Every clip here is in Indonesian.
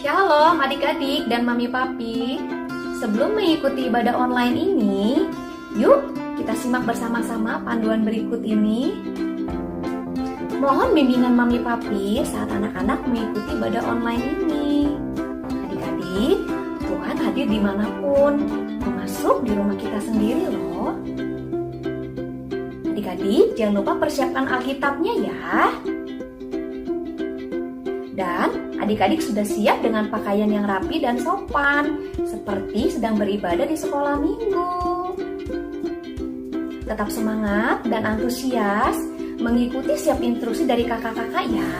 Shalom adik-adik dan mami papi. Sebelum mengikuti ibadah online ini, yuk kita simak bersama-sama panduan berikut ini. Mohon bimbingan mami papi saat anak-anak mengikuti ibadah online ini. Adik-adik, Tuhan hadir dimanapun, termasuk di rumah kita sendiri loh. Adik-adik, jangan lupa persiapkan Alkitabnya ya. Dan adik-adik sudah siap dengan pakaian yang rapi dan sopan, seperti sedang beribadah di sekolah minggu. Tetap semangat dan antusias mengikuti setiap instruksi dari kakak-kakak ya.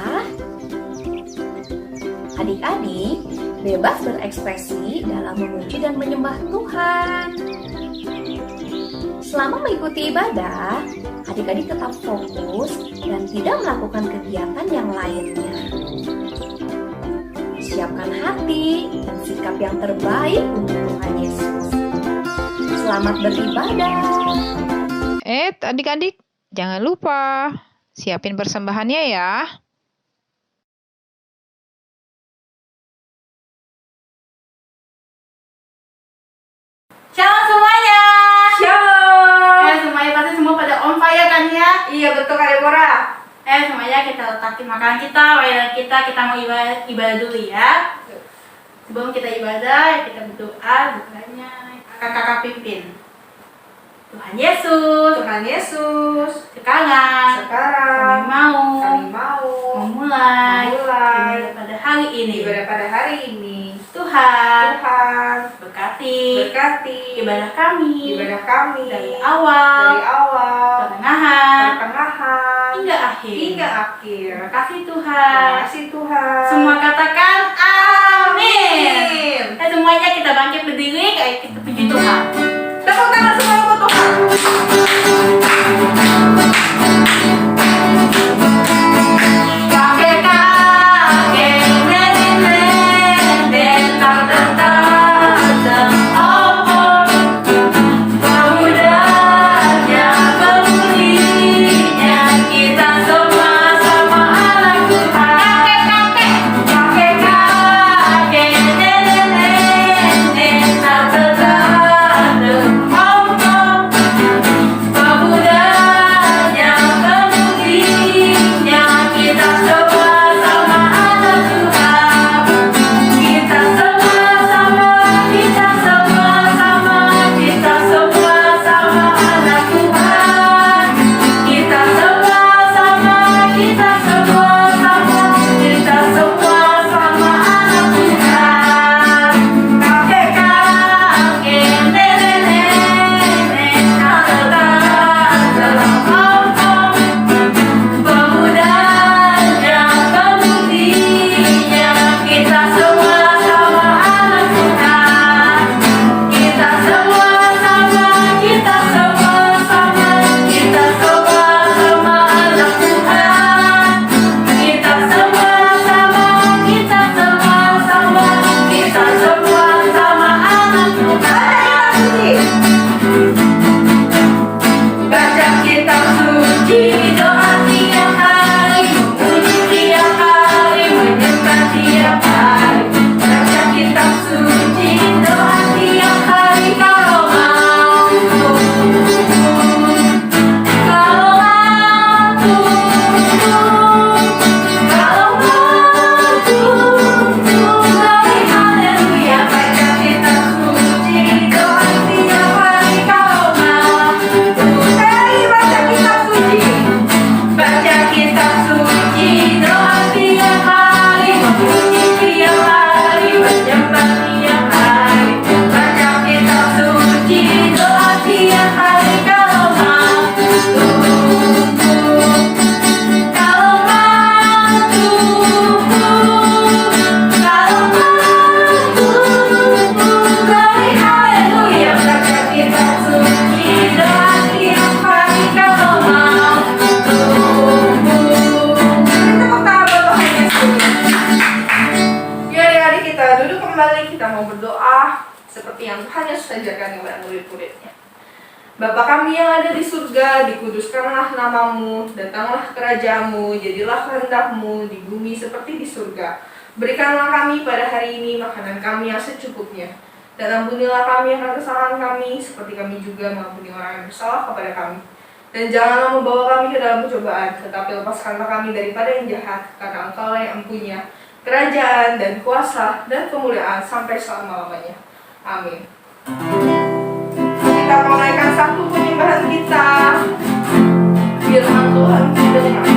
Adik-adik bebas berekspresi dalam memuji dan menyembah Tuhan. Selama mengikuti ibadah, adik-adik tetap fokus dan tidak melakukan kegiatan yang lainnya. Siapkan hati dan sikap yang terbaik untuk Tuhan Yesus. Selamat beribadah. Adik-adik, jangan lupa siapin persembahannya ya. Shalom semuanya. Shalom. Semuanya pasti semua pada on fire kan ya? Iya betul Kak Deborah. Semuanya kita letakin makanan kita, wayahan kita mau ibadah dulu ya. Sebelum kita ibadah, kita berdoa, doanya kakak-kakak pimpin. Tuhan Yesus, sekarang kami mau memulai ibadah pada hari ini. Tuhan berkati ibadah kami dari awal, pertengahan hingga akhir. Terima kasih Tuhan. Semua katakan amin. Semuanya kita bangkit berdiri kayak kita puji Tuhan. Tepuk tangan semua untuk Tuhan. Bapa kami yang ada di surga, dikuduskanlah namamu, datanglah kerajaanmu, jadilah kehendak-Mu di bumi seperti di surga. Berikanlah kami pada hari ini makanan kami yang secukupnya. Dan ampunilah kami akan kesalahan kami, seperti kami juga mengampuni orang yang bersalah kepada kami. Dan janganlah membawa kami ke dalam pencobaan, tetapi lepaskanlah kami daripada yang jahat, karena Engkau yang mempunyai kerajaan dan kuasa dan kemuliaan sampai selama-lamanya. Amin. Kita menaikkan satu penyembahan kita. Firman Tuhan didengar.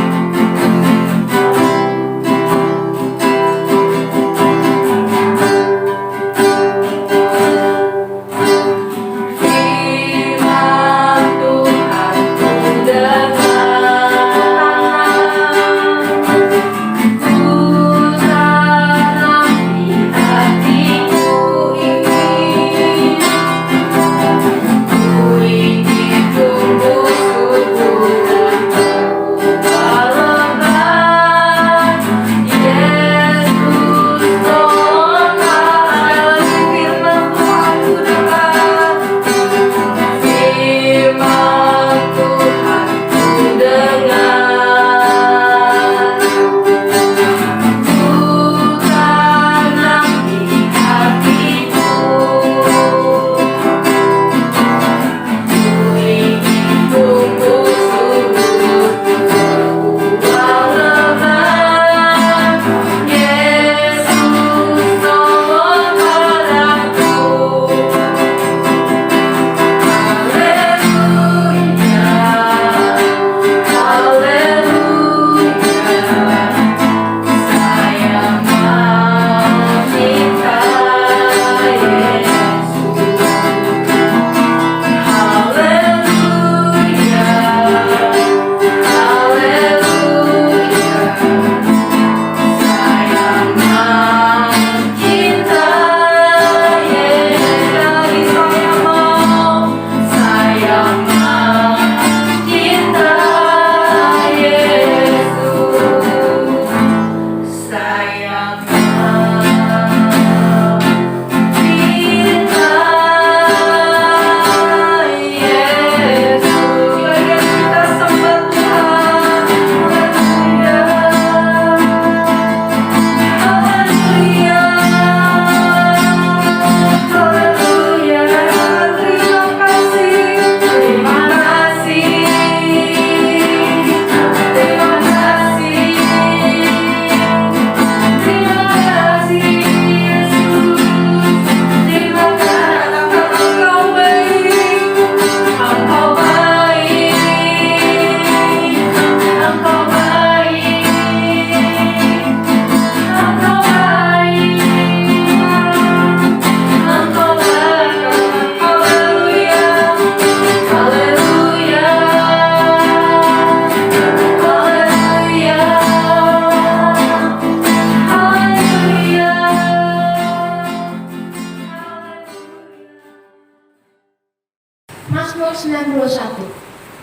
Mazmur 91.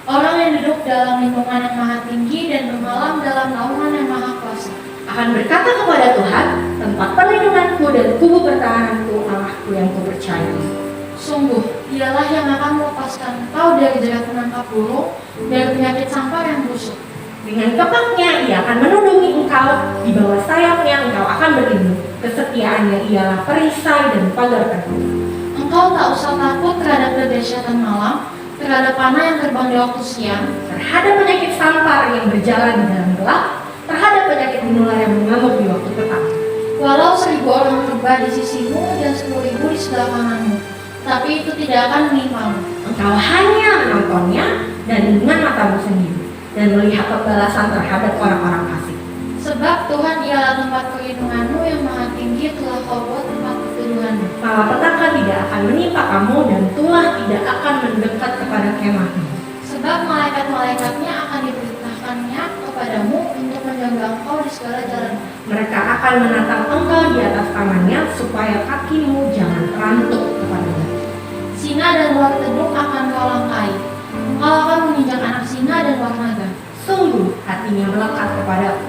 Orang yang duduk dalam lindungan yang maha tinggi dan bermalam dalam naungan yang maha kuasa akan berkata kepada Tuhan, tempat perlindunganku dan kubu pertahananku, Allahku yang kupercayai. Sungguh, dialah yang akan melepaskan engkau dari jerat penangkap burung, dari penyakit sampar yang busuk. Dengan kepaknya ia akan menundungi engkau, di bawah sayapnya engkau akan berlindung. Kesetiaannya ialah perisai dan pagar teguh. Engkau tak usah takut terhadap kedahsyatan malam, terhadap panah yang terbang di waktu siang, Terhadap penyakit sampar yang berjalan di dalam gelap, terhadap penyakit menular yang mengamuk di waktu petang. walau 1000 orang terbar di sisimu dan 10.000 di sebelah kananmu, tapi itu tidak akan menimpamu. Engkau hanya menontonnya dan dengan matamu sendiri, dan melihat pembalasan terhadap orang-orang fasik. Sebab Tuhan ialah tempat perlindunganmu yang maha tinggi, telah kau buat tempat perlindunganmu. Malapetaka tidak akan menimpa kamu dan tulah tidak akan mendekat kepada kemahmu. Sebab malaikat-malaikatnya akan diperintahkannya kepadamu untuk menjaga engkau di segala jalan. Mereka akan menatang engkau di atas tangannya supaya kakimu jangan terantuk kepadanya. Singa dan ular tedung akan kau langkai. Engkau akan menginjak anak singa dan ular naga. Sungguh hatinya melekat kepadaku,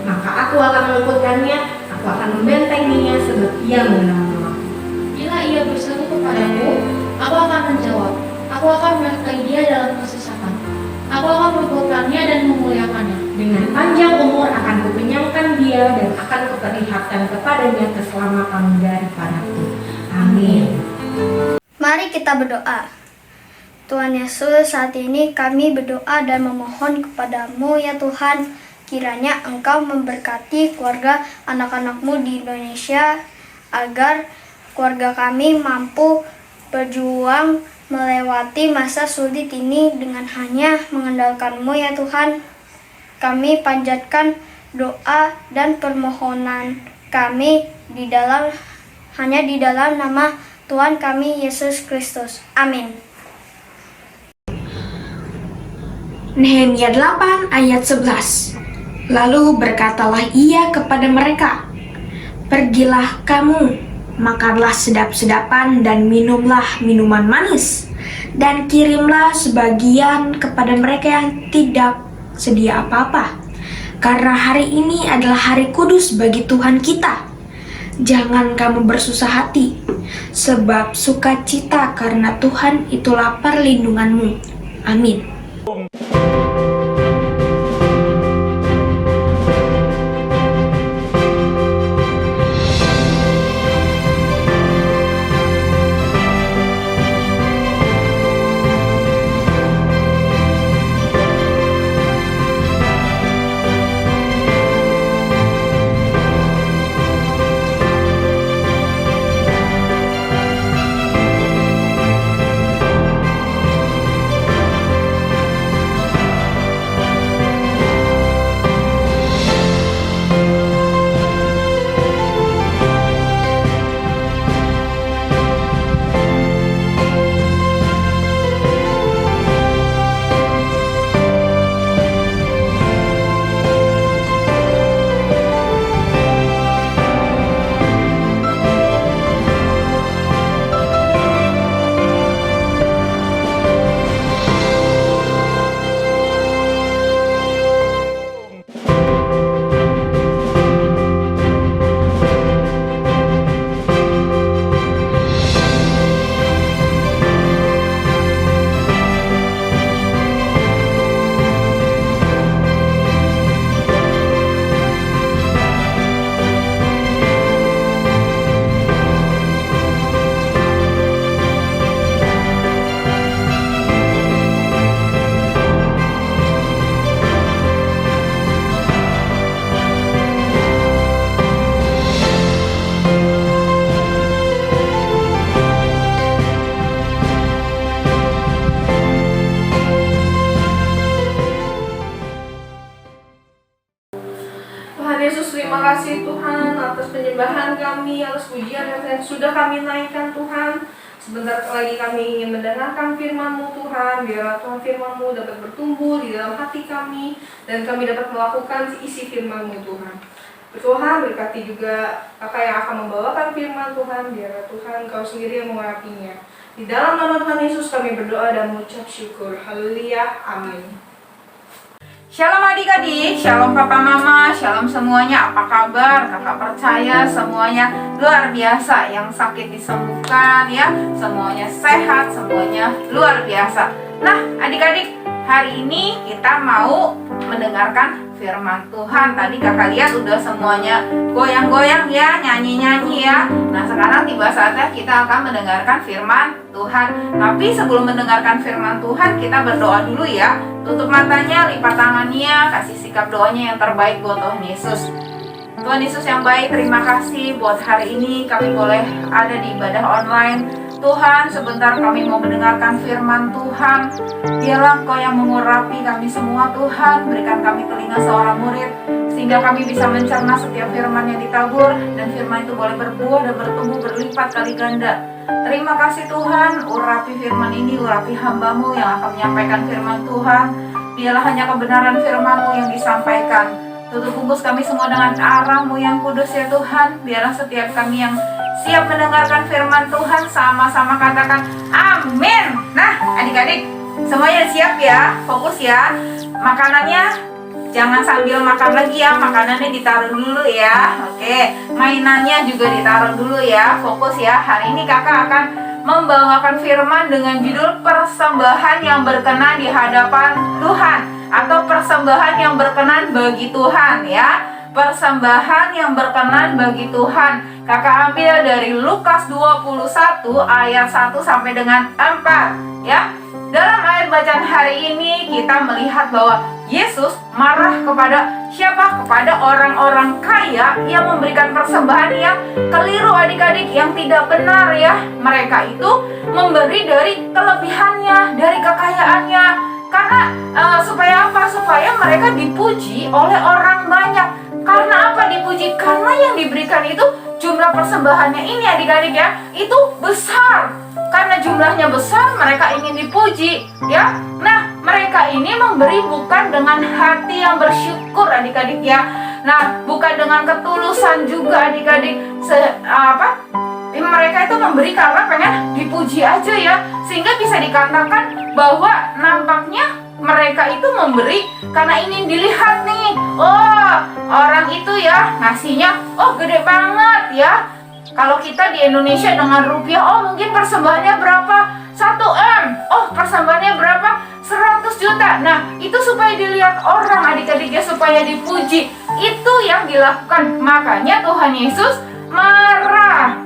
maka aku akan meluputkannya, aku akan membentenginya sebab ia mengenal namaku. Bila ia berseru kepadaku, aku akan menjawab. Aku akan menyertai dia dalam kesesakan. Aku akan meluputkannya dan memuliakannya. Dengan panjang umur akan kukenyangkan dia dan akan kuperlihatkan kepadanya keselamatan daripadaku. Amin. Mari kita berdoa. Tuhan Yesus, saat ini kami berdoa dan memohon kepadamu ya Tuhan, kiranya Engkau memberkati keluarga anak-anak-Mu di Indonesia, agar keluarga kami mampu berjuang melewati masa sulit ini dengan hanya mengandalkan-Mu ya Tuhan. Kami panjatkan doa dan permohonan kami hanya di dalam nama Tuhan kami Yesus Kristus. Amin. Nehemia 8 ayat 11. Lalu berkatalah ia kepada mereka, "Pergilah kamu, makanlah sedap-sedapan dan minumlah minuman manis, dan kirimlah sebagian kepada mereka yang tidak sedia apa-apa, karena hari ini adalah hari kudus bagi Tuhan kita. Jangan kamu bersusah hati, sebab sukacita karena Tuhan itulah perlindunganmu." Amin. Tuhan Yesus, terima kasih Tuhan atas penyembahan kami, atas pujian yang sudah kami naikkan Tuhan. Sebentar lagi kami ingin mendengarkan firman-Mu Tuhan, biarlah Tuhan firman-Mu dapat bertumbuh di dalam hati kami, dan kami dapat melakukan isi firman-Mu Tuhan. Tuhan, berkati juga kakak yang akan membawakan firman Tuhan, biarlah Tuhan Kau sendiri yang mengurapinya. Di dalam nama Tuhan Yesus kami berdoa dan mengucap syukur. Haleluya, amin. Shalom adik-adik, shalom papa mama, shalom semuanya. Apa kabar? Kakak percaya semuanya luar biasa. Yang sakit disembuhkan ya, semuanya sehat, semuanya luar biasa. Nah adik-adik, hari ini kita mau mendengarkan firman Tuhan. Tadi kakak lihat udah semuanya goyang-goyang ya, nyanyi-nyanyi ya. Nah sekarang tiba saatnya kita akan mendengarkan firman Tuhan. Tapi sebelum mendengarkan firman Tuhan, kita berdoa dulu ya. Tutup matanya, lipat tangannya, kasih sikap doanya yang terbaik buat Tuhan Yesus. Tuhan Yesus yang baik, terima kasih buat hari ini kami boleh ada di ibadah online. Tuhan, sebentar kami mau mendengarkan firman Tuhan. Biarlah Engkau yang mengurapi kami semua Tuhan. Berikan kami telinga seorang murid, sehingga kami bisa mencerna setiap firman yang ditabur, dan firman itu boleh berbuah dan bertumbuh berlipat kali ganda. Terima kasih Tuhan, urapi firman ini, urapi hamba-Mu yang akan menyampaikan firman Tuhan. Biarlah hanya kebenaran firman-Mu yang disampaikan. Tutup bungkus kami semua dengan arah-Mu yang kudus ya Tuhan. Biarlah setiap kami yang siap mendengarkan firman Tuhan sama-sama katakan amin. Nah adik-adik, semuanya siap ya, fokus ya. Makanannya jangan sambil makan lagi ya, makanannya ditaruh dulu ya. Oke, mainannya juga ditaruh dulu ya, fokus ya. Hari ini kakak akan membawakan firman dengan judul persembahan yang berkenan di hadapan Tuhan. atau persembahan yang berkenan bagi Tuhan ya. Persembahan yang berkenan bagi Tuhan. Kakak ambil dari Lukas 21 ayat 1 sampai dengan 4 ya. Dalam ayat bacaan hari ini kita melihat bahwa Yesus marah kepada siapa? Kepada orang-orang kaya yang memberikan persembahan yang keliru adik-adik, yang tidak benar ya. Mereka itu memberi dari kelebihannya, dari kekayaannya. Karena supaya apa? Supaya mereka dipuji oleh orang banyak. Karena apa dipuji? Karena yang diberikan itu jumlah persembahannya ini adik-adik ya, itu besar. Karena jumlahnya besar, mereka ingin dipuji ya. Nah, mereka ini memberi bukan dengan hati yang bersyukur adik-adik ya. Nah, bukan dengan ketulusan juga adik-adik. Mereka itu memberi karena pengen dipuji aja ya. Sehingga bisa dikatakan bahwa nampaknya mereka itu memberi karena ingin dilihat nih. Oh, orang itu ya ngasihnya, oh gede banget ya. Kalau kita di Indonesia dengan rupiah, oh mungkin persembahannya berapa? 1M. Oh persembahannya berapa? 100 juta. Nah itu supaya dilihat orang adik-adiknya, supaya dipuji. Itu yang dilakukan. Makanya Tuhan Yesus marah.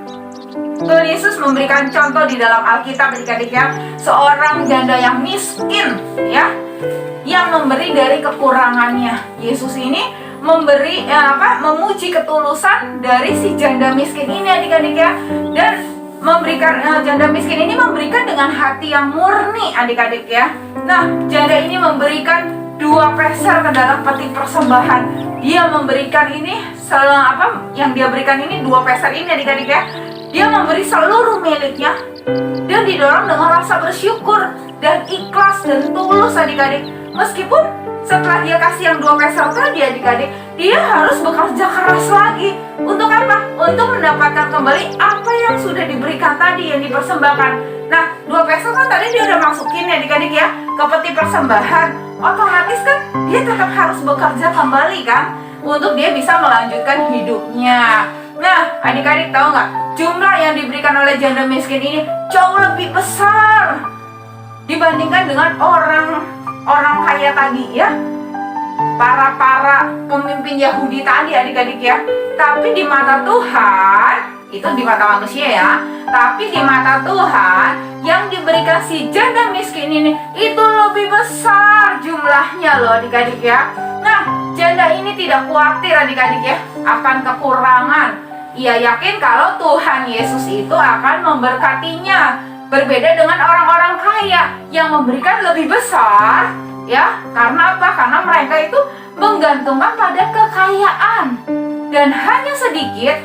Tuhan Yesus memberikan contoh di dalam Alkitab adik-adik ya. Seorang janda yang miskin ya, yang memberi dari kekurangannya. Yesus ini memberi memuji ketulusan dari si janda miskin ini adik-adik ya. Dan memberikan janda miskin ini memberikan dengan hati yang murni adik-adik ya. Nah, janda ini memberikan 2 peser ke dalam peti persembahan. Dia memberikan ini yang dia berikan ini 2 peser ini adik-adik ya. Dia memberi seluruh miliknya dan didorong dengan rasa bersyukur dan ikhlas dan tulus adik-adik. Meskipun setelah dia kasih yang 2 peser tadi adik-adik, dia harus bekerja keras lagi. Untuk apa? Untuk mendapatkan kembali apa yang sudah diberikan tadi, yang dipersembahkan. Nah, 2 peser kan tadi dia udah masukin ya adik-adik ya ke peti persembahan. Otomatis kan dia tetap harus bekerja kembali kan, untuk dia bisa melanjutkan hidupnya. Nah, adik-adik tahu nggak? Jumlah yang diberikan oleh janda miskin ini jauh lebih besar dibandingkan dengan orang kaya tadi ya. Para pemimpin Yahudi tadi adik-adik ya. Tapi di mata Tuhan, itu di mata manusia ya. Tapi di mata Tuhan, yang diberikan si janda miskin ini itu lebih besar jumlahnya loh adik-adik ya. Nah, janda ini tidak khawatir adik-adik ya akan kekurangan. Ia yakin kalau Tuhan Yesus itu akan memberkatinya. Berbeda dengan orang-orang kaya yang memberikan lebih besar ya. Karena apa? Karena mereka itu menggantungkan pada kekayaan dan hanya sedikit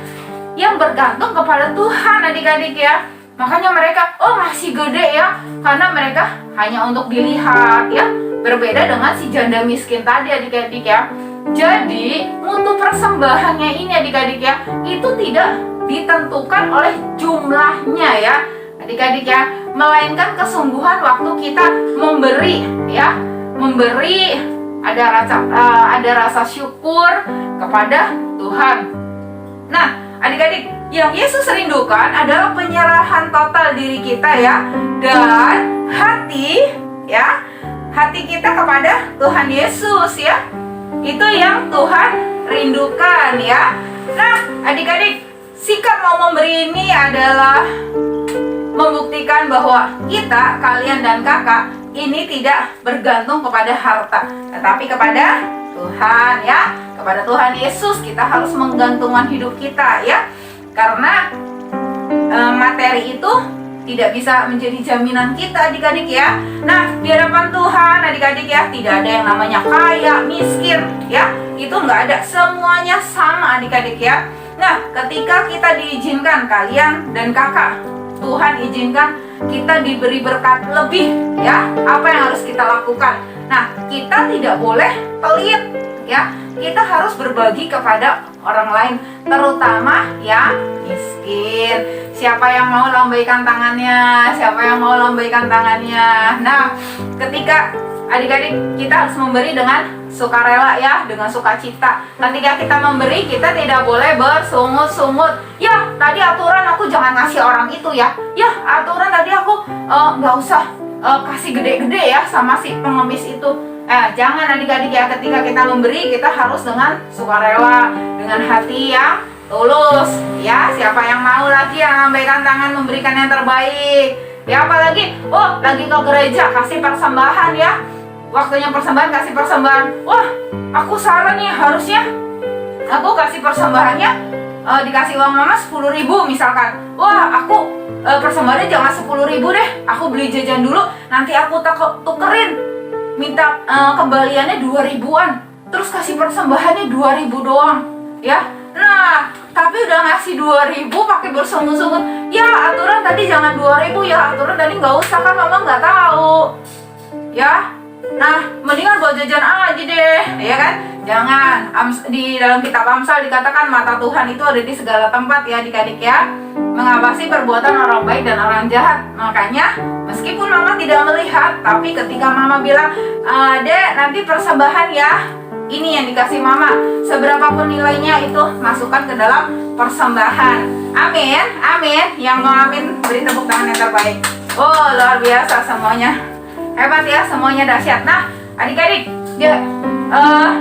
yang bergantung kepada Tuhan adik-adik ya. Makanya mereka masih gede ya, karena mereka hanya untuk dilihat ya. Berbeda dengan si janda miskin tadi adik-adik ya. Jadi mutu persembahannya ini adik-adik ya, itu tidak ditentukan oleh jumlahnya ya adik-adik ya, melainkan kesungguhan waktu kita memberi ya. Memberi ada rasa syukur kepada Tuhan. Nah adik-adik, yang Yesus rindukan adalah penyerahan total diri kita ya, dan hati kita kepada Tuhan Yesus ya. Itu yang Tuhan rindukan ya. Nah adik-adik, sikap mau memberi ini adalah membuktikan bahwa kita, kalian dan kakak ini tidak bergantung kepada harta, tetapi kepada Tuhan ya. Kepada Tuhan Yesus kita harus menggantungkan hidup kita ya. Karena materi itu tidak bisa menjadi jaminan kita adik-adik ya. Nah di hadapan Tuhan adik-adik ya, tidak ada yang namanya kaya, miskin ya. Itu nggak ada, semuanya sama adik-adik ya. Nah ketika kita diizinkan, kalian dan kakak, Tuhan izinkan kita diberi berkat lebih ya. Apa yang harus kita lakukan? Nah kita tidak boleh pelit ya. Kita harus berbagi kepada orang lain, terutama yang miskin. Siapa yang mau lambaikan tangannya? Siapa yang mau lambaikan tangannya? Nah, ketika adik-adik kita harus memberi dengan sukarela ya, dengan sukacita. Ketika kita memberi, kita tidak boleh bersungut-sungut. Ya, tadi aturan aku jangan ngasih orang itu ya. Ya, aturan tadi aku nggak usah kasih gede-gede ya sama si pengemis itu. Jangan adik-adik ya, ketika kita memberi kita harus dengan sukarela, dengan hati yang tulus ya. Siapa yang mau lagi yang lambaikan tangan memberikan yang terbaik ya. Apalagi lagi ke gereja kasih persembahan ya, waktunya persembahan kasih persembahan. Wah, aku salah nih, harusnya aku kasih persembahannya dikasih uang mama 10.000 misalkan. Wah, aku persembahannya jangan 10.000 deh, aku beli jajan dulu, nanti aku tukerin, minta kembaliannya 2.000-an, terus kasih persembahannya 2.000 doang ya. Nah, tapi udah ngasih 2.000 pakai bersungguh-sungguh. Ya, aturan tadi jangan 2.000 ya, aturan tadi nggak usah kan mama nggak tahu ya. Nah, mendingan buat jajan aja deh ya kan. Jangan. Di dalam kitab Amsal dikatakan mata Tuhan itu ada di segala tempat ya adik-adik ya, mengawasi perbuatan orang baik dan orang jahat. Makanya meskipun mama tidak melihat, tapi ketika mama bilang, Dek nanti persembahan ya, ini yang dikasih mama, seberapapun nilainya itu masukkan ke dalam persembahan. Amin, amin. Yang mau amin beri tepuk tangan yang terbaik. Oh, luar biasa semuanya, hebat ya, semuanya dahsyat. Nah adik-adik ya,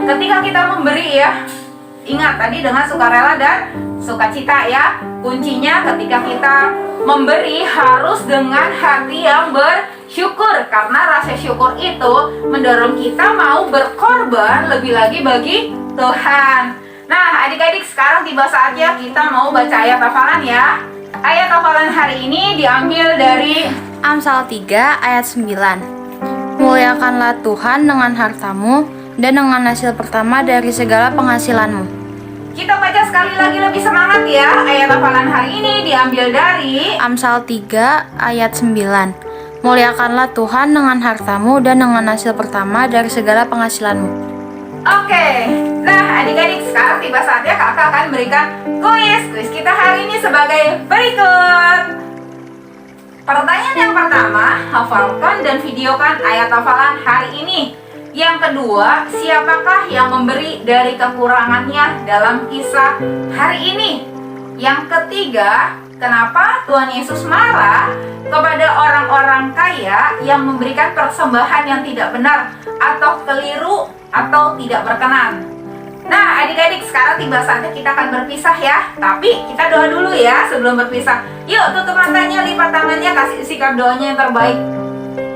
ketika kita memberi ya, ingat tadi dengan sukarela dan sukacita ya. Kuncinya ketika kita memberi harus dengan hati yang bersyukur, karena rasa syukur itu mendorong kita mau berkorban lebih lagi bagi Tuhan. Nah adik-adik, sekarang tiba saatnya kita mau baca ayat hafalan ya. Ayat hafalan hari ini diambil dari Amsal 3 ayat 9. Muliakanlah Tuhan dengan hartamu dan dengan hasil pertama dari segala penghasilanmu. Kita baca sekali lagi lebih semangat ya. Ayat hafalan hari ini diambil dari Amsal 3 ayat 9. Muliakanlah Tuhan dengan hartamu dan dengan hasil pertama dari segala penghasilanmu. Oke, nah adik-adik, sekarang tiba saatnya kakak akan berikan kuis. Kuis kita hari ini sebagai berikut. Pertanyaan yang pertama, hafalkan dan videokan ayat hafalan hari ini. Yang kedua, siapakah yang memberi dari kekurangannya dalam kisah hari ini? Yang ketiga, kenapa Tuhan Yesus marah kepada orang-orang kaya yang memberikan persembahan yang tidak benar atau keliru atau tidak berkenan? Nah adik-adik, sekarang tiba saatnya kita akan berpisah ya. Tapi kita doa dulu ya sebelum berpisah. Yuk tutup matanya, lipat tangannya, kasih sikap doanya yang terbaik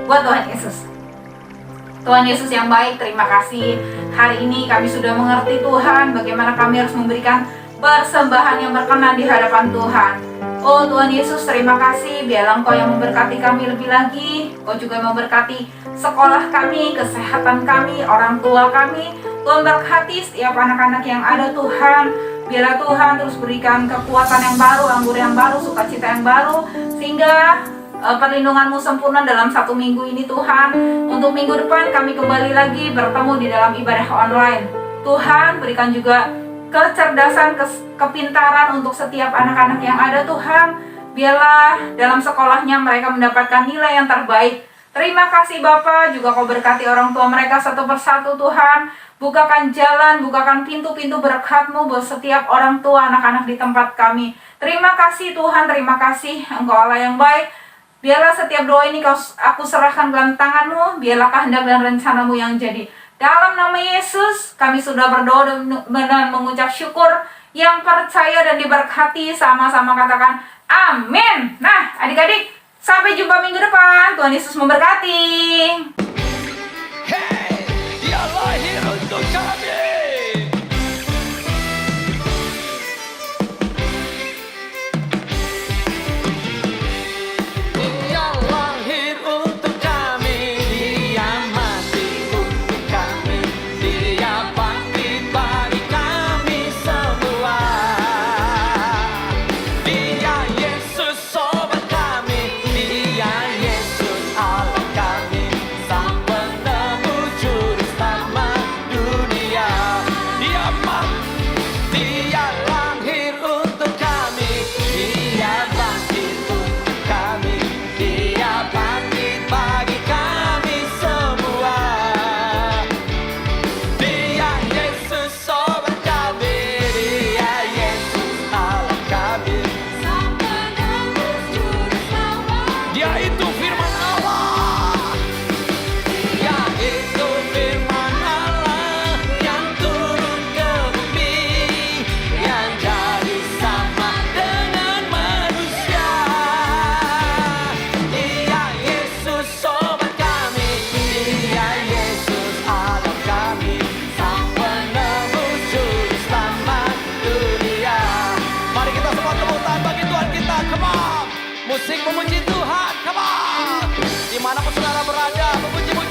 buat Tuhan Yesus. Tuhan Yesus yang baik, terima kasih. Hari ini kami sudah mengerti Tuhan bagaimana kami harus memberikan persembahan yang berkenan di hadapan Tuhan. Oh Tuhan Yesus, terima kasih. Biarlah Engkau yang memberkati kami lebih lagi. Engkau juga memberkati sekolah kami, kesehatan kami, orang tua kami. Tuhan berkati setiap anak-anak yang ada Tuhan. Biarlah Tuhan terus berikan kekuatan yang baru, anggur yang baru, sukacita yang baru, sehingga perlindungan-Mu sempurna dalam 1 minggu ini Tuhan. Untuk minggu depan kami kembali lagi bertemu di dalam ibadah online. Tuhan berikan juga kecerdasan, kepintaran untuk setiap anak-anak yang ada Tuhan. Biarlah dalam sekolahnya mereka mendapatkan nilai yang terbaik. Terima kasih Bapa, juga Kau berkati orang tua mereka satu persatu Tuhan. Bukakan jalan, bukakan pintu-pintu berkat-Mu buat setiap orang tua anak-anak di tempat kami. Terima kasih Tuhan, terima kasih Engkau Allah yang baik. Biarlah setiap doa ini aku serahkan dalam tangan-Mu. Biarlah kehendak dan rencana-Mu yang jadi. Dalam nama Yesus, kami sudah berdoa dan mengucap syukur, yang percaya dan diberkati sama-sama katakan amin. Nah adik-adik, sampai jumpa minggu depan. Tuhan Yesus memberkati. Hey, dia lahir untuk kami. Tuhan. Come on. Dimanapun saudara berada, memuji-muji